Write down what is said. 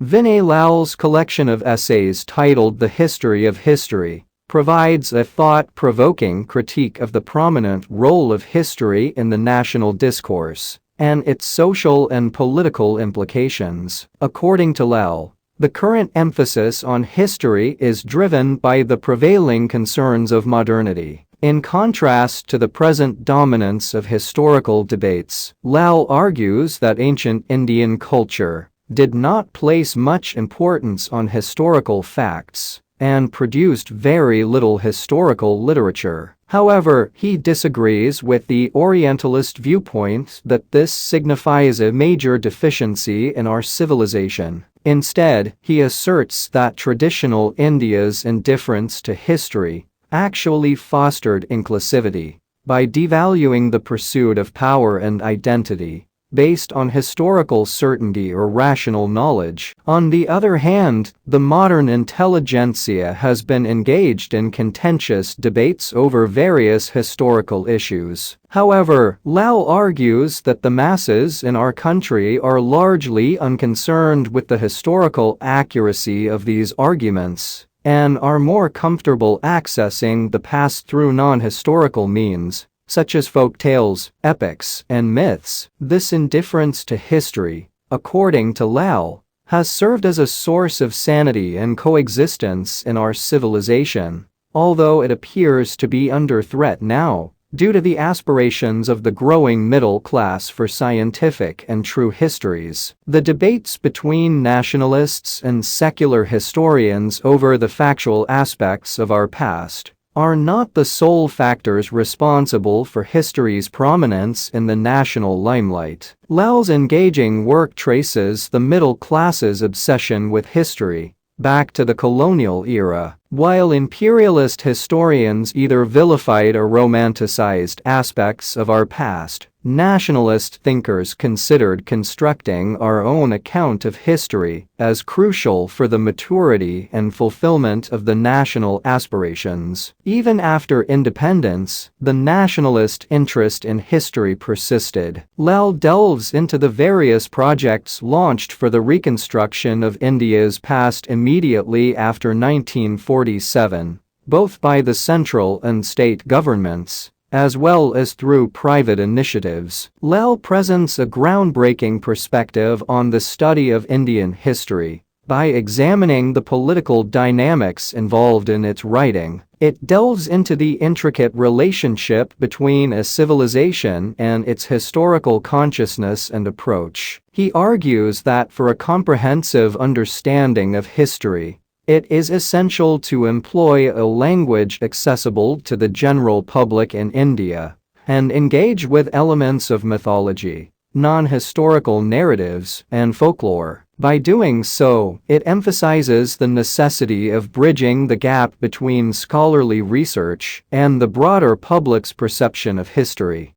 Vinay Lal's collection of essays titled The History of History provides a thought-provoking critique of the prominent role of history in the national discourse and its social and political implications. According to Lal, the current emphasis on history is driven by the prevailing concerns of modernity. In contrast to the present dominance of historical debates, Lal argues that ancient Indian culture did not place much importance on historical facts and produced very little historical literature. However, he disagrees with the Orientalist viewpoint that this signifies a major deficiency in our civilization. Instead, he asserts that traditional India's indifference to history actually fostered inclusivity by devaluing the pursuit of power and identity based on historical certainty or rational knowledge. On the other hand, the modern intelligentsia has been engaged in contentious debates over various historical issues. However, Lal argues that the masses in our country are largely unconcerned with the historical accuracy of these arguments and are more comfortable accessing the past through non-historical means, such as folk tales, epics, and myths. This indifference to history, according to Lal, has served as a source of sanity and coexistence in our civilization, although it appears to be under threat now due to the aspirations of the growing middle class for scientific and true histories. The debates between nationalists and secular historians over the factual aspects of our past are not the sole factors responsible for history's prominence in the national limelight. Lal's engaging work traces the middle class's obsession with history back to the colonial era. While imperialist historians either vilified or romanticized aspects of our past, nationalist thinkers considered constructing our own account of history as crucial for the maturity and fulfillment of the national aspirations. Even after independence, the nationalist interest in history persisted. Lal delves into the various projects launched for the reconstruction of India's past immediately after 1947, both by the central and state governments, as well as through private initiatives. Lal presents a groundbreaking perspective on the study of Indian history. By examining the political dynamics involved in its writing, it delves into the intricate relationship between a civilization and its historical consciousness and approach. He argues that for a comprehensive understanding of history, it is essential to employ a language accessible to the general public in India and engage with elements of mythology, non-historical narratives, and folklore. By doing so, it emphasizes the necessity of bridging the gap between scholarly research and the broader public's perception of history.